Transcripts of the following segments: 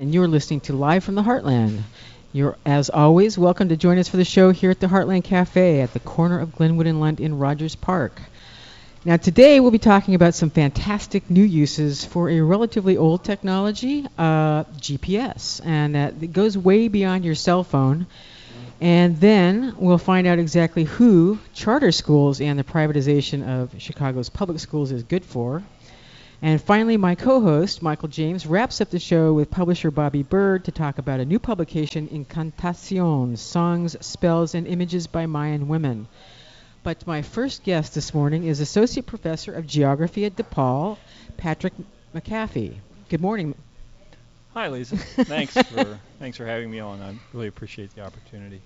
And you're listening to Live from the Heartland. You're, as always, welcome to join us for the show here at the Heartland Cafe at the corner of Glenwood and Lunt in Rogers Park. Now, today we'll be talking about some fantastic new uses for a relatively old technology, GPS, and it goes way beyond your cell phone. And then we'll find out exactly who charter schools and the privatization of Chicago's public schools is good for. And finally, my co-host, Michael James, wraps up the show with publisher Bobby Byrd to talk about a new publication, Incantacions, Songs, Spells, and Images by Mayan Women. But my first guest this morning is Associate Professor of Geography at DePaul, Patrick McHaffie. Good morning. Hi, Lisa. Thanks for having me on. I really appreciate the opportunity.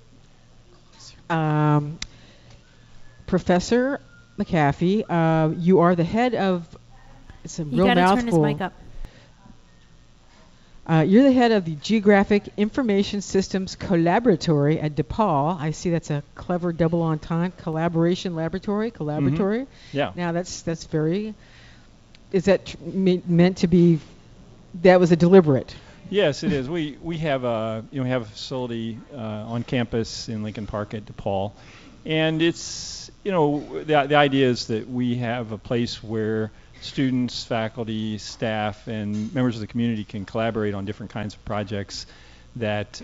Professor McHaffie, you are the head of... It's a real mouthful. You gotta turn his mic up. You're the head of the Geographic Information Systems Collaboratory at DePaul. I see that's a clever double entendre. Collaboration laboratory. Mm-hmm. Yeah. Now that's very. Is that meant to be? That was a deliberate. Yes, it is. We have a facility on campus in Lincoln Park at DePaul, and it's the idea is that we have a place where students, faculty, staff, and members of the community can collaborate on different kinds of projects that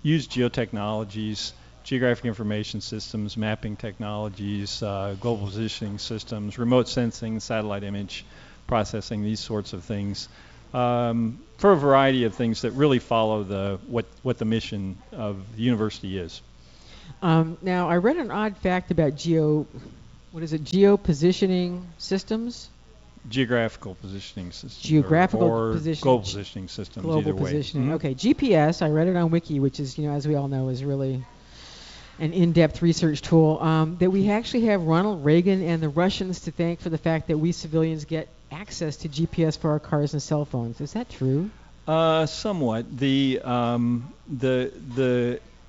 use geotechnologies, geographic information systems, mapping technologies, global positioning systems, remote sensing, satellite image processing, these sorts of things, for a variety of things that really follow what the mission of the university is. Now, I read an odd fact about geopositioning systems? Geographical positioning systems. Geographical positioning. Global positioning systems, global either way. Positioning. Mm-hmm. Okay, GPS, I read it on Wiki, which is, as we all know, is really an in-depth research tool, that we actually have Ronald Reagan and the Russians to thank for the fact that we civilians get access to GPS for our cars and cell phones. Is that true? Somewhat.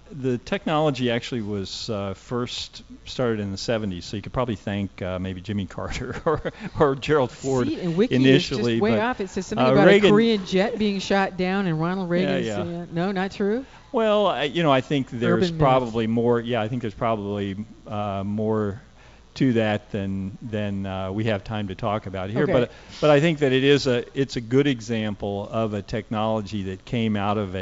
The technology actually was first started in the 70s, so you could probably thank maybe Jimmy Carter or Gerald Ford. See, in Wiki initially. It's just way off. It says something about Reagan, a Korean jet being shot down and Ronald Reagan's... No, not true? Well, I think there's probably more. Yeah, I think there's probably more to that than we have time to talk about here. Okay. But I think that it's a good example of a technology that came out of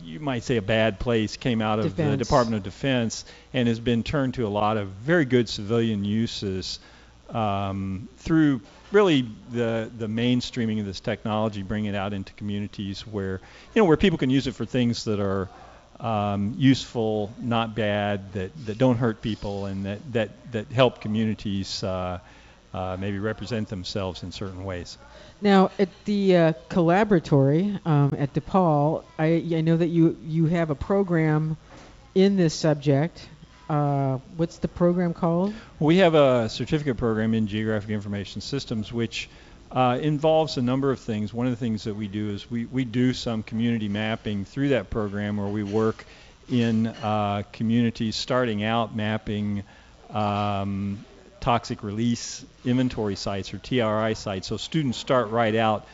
you might say a bad place, came out of the Department of Defense and has been turned to a lot of very good civilian uses through really the mainstreaming of this technology, bringing it out into communities where people can use it for things that are useful, not bad, that don't hurt people, and that help communities maybe represent themselves in certain ways. Now, at the collaboratory at DePaul, I know that you have a program in this subject. What's the program called? We have a certificate program in Geographic Information Systems, which involves a number of things. One of the things that we do is we do some community mapping through that program, where we work in communities starting out mapping toxic release inventory sites, or TRI sites. So students start right out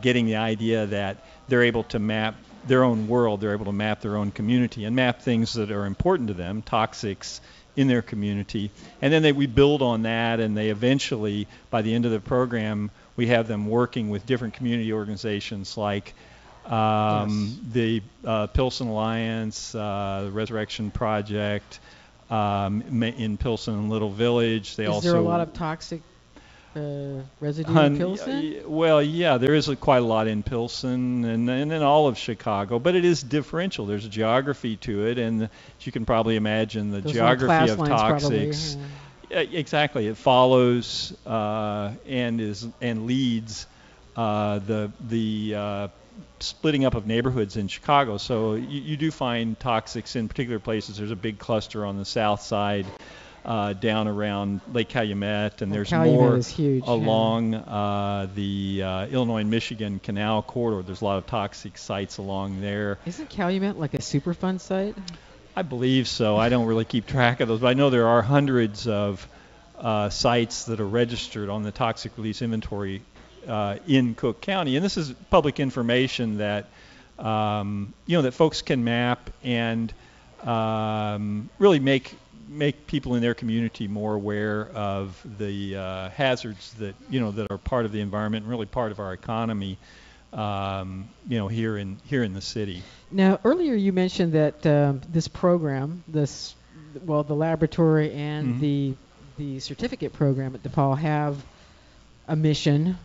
getting the idea that they're able to map their own world, they're able to map their own community and map things that are important to them, toxics in their community. And then we build on that, and they eventually, by the end of the program, we have them working with different community organizations like the Pilsen Alliance, the Resurrection Project, in Pilsen and Little Village. Is there a lot of toxic residue in Pilsen? Well, yeah, there is quite a lot in Pilsen and in all of Chicago, but it is differential. There's a geography to it, and as you can probably imagine, the geography of toxics. Exactly, it follows and leads the splitting up of neighborhoods in Chicago. So you do find toxics in particular places. There's a big cluster on the south side down around Lake Calumet, and there's more along the Illinois and Michigan Canal corridor. There's a lot of toxic sites along there. Isn't Calumet like a Superfund site? I believe so. I don't really keep track of those, but I know there are hundreds of sites that are registered on the toxic release inventory in Cook County. And this is public information that that folks can map and really make people in their community more aware of the hazards that that are part of the environment and really part of our economy. Here in the city. Now, earlier you mentioned that this program, the laboratory and the certificate program at DePaul have a mission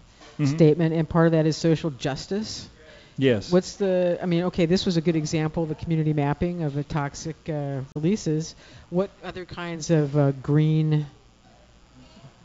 statement, and part of that is social justice. Yes. This was a good example of the community mapping of the toxic releases. What other kinds of green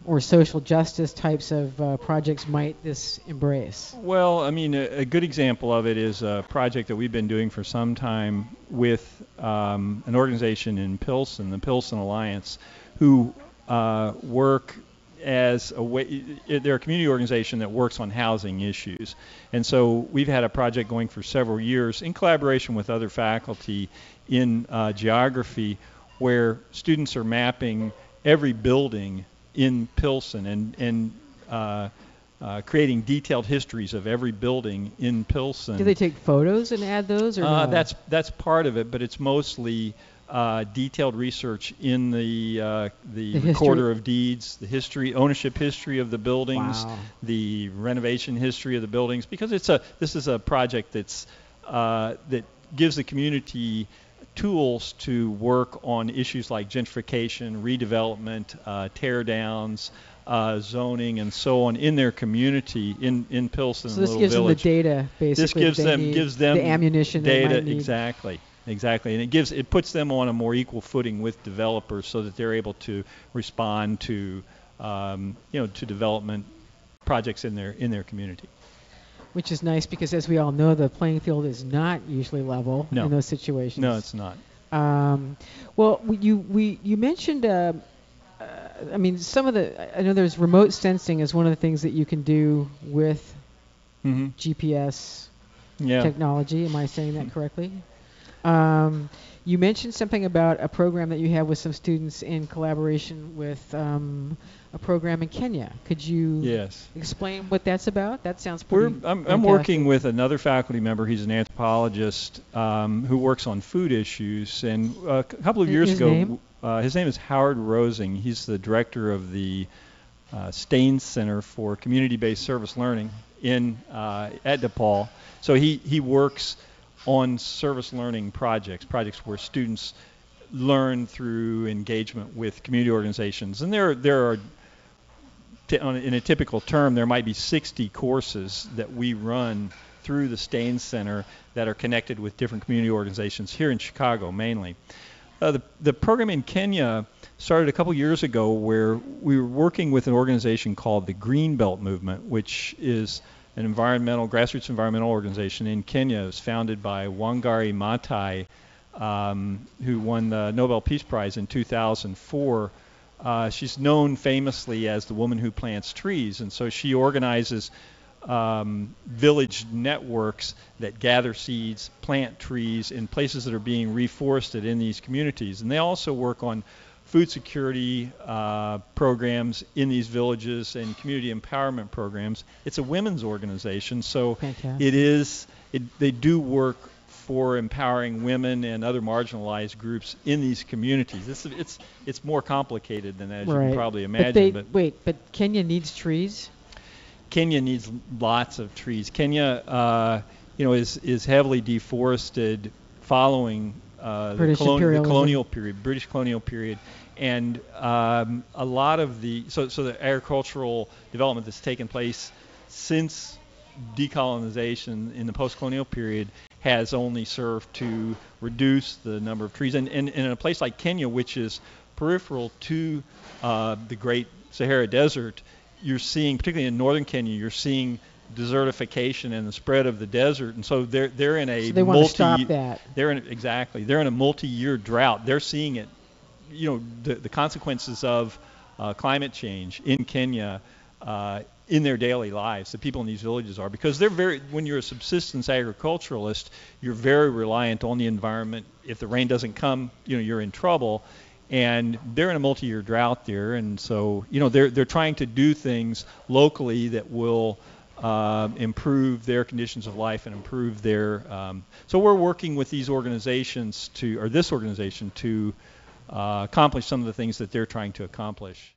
or social justice types of projects might this embrace? Well, a good example of it is a project that we've been doing for some time with an organization in Pilsen, the Pilsen Alliance, who work as a way. They're a community organization that works on housing issues. And so we've had a project going for several years in collaboration with other faculty in geography, where students are mapping every building in Pilsen and creating detailed histories of every building in Pilsen. Do they take photos and add those? Or no? That's part of it, but it's mostly detailed research in the recorder of deeds, the ownership history of the buildings, the renovation history of the buildings, because this is a project that gives the community tools to work on issues like gentrification, redevelopment, tear downs, zoning, and so on in their community in Pilsen. So this gives village. Them the data, basically. This gives them the ammunition data, they might need. Exactly, and it puts them on a more equal footing with developers, so that they're able to respond to to development projects in their community. Which is nice, because as we all know, the playing field is not usually level in those situations. No, it's not. You mentioned, some of I know there's remote sensing is one of the things that you can do with GPS technology. Am I saying that correctly? You mentioned something about a program that you have with some students in collaboration with a program in Kenya. Could you explain what that's about? That sounds pretty I'm working with another faculty member. He's an anthropologist who works on food issues. And a couple of years ago, his name is Howard Rosing. He's the director of the Staines Center for Community-Based Service Learning at DePaul. So he works on service learning projects where students learn through engagement with community organizations. And there are in a typical term, there might be 60 courses that we run through the Staines Center that are connected with different community organizations here in Chicago mainly. The program in Kenya started a couple years ago, where we were working with an organization called the Green Belt Movement, which is an grassroots environmental organization in Kenya. It was founded by Wangari Maathai, who won the Nobel Peace Prize in 2004. She's known famously as the woman who plants trees, and so she organizes village networks that gather seeds, plant trees in places that are being reforested in these communities. And they also work on food security programs in these villages and community empowerment programs. It's a women's organization, so they do work for empowering women and other marginalized groups in these communities. It's more complicated than that, as you can probably imagine. But Kenya needs trees? Kenya needs lots of trees. Kenya, is heavily deforested following the British colonial period, and a lot of the agricultural development that's taken place since decolonization in the post-colonial period has only served to reduce the number of trees. And in a place like Kenya, which is peripheral to the Great Sahara Desert, you're seeing, particularly in northern Kenya, you're seeing desertification and the spread of the desert, and so they're in a they want to stop that. They're in a multi-year drought. They're seeing it, the consequences of climate change in Kenya in their daily lives. The people in these villages are, because when you're a subsistence agriculturalist, you're very reliant on the environment. If the rain doesn't come, you're in trouble. And they're in a multi-year drought there, and so they're trying to do things locally that will improve their conditions of life and improve their. So we're working with these organizations this organization to accomplish some of the things that they're trying to accomplish.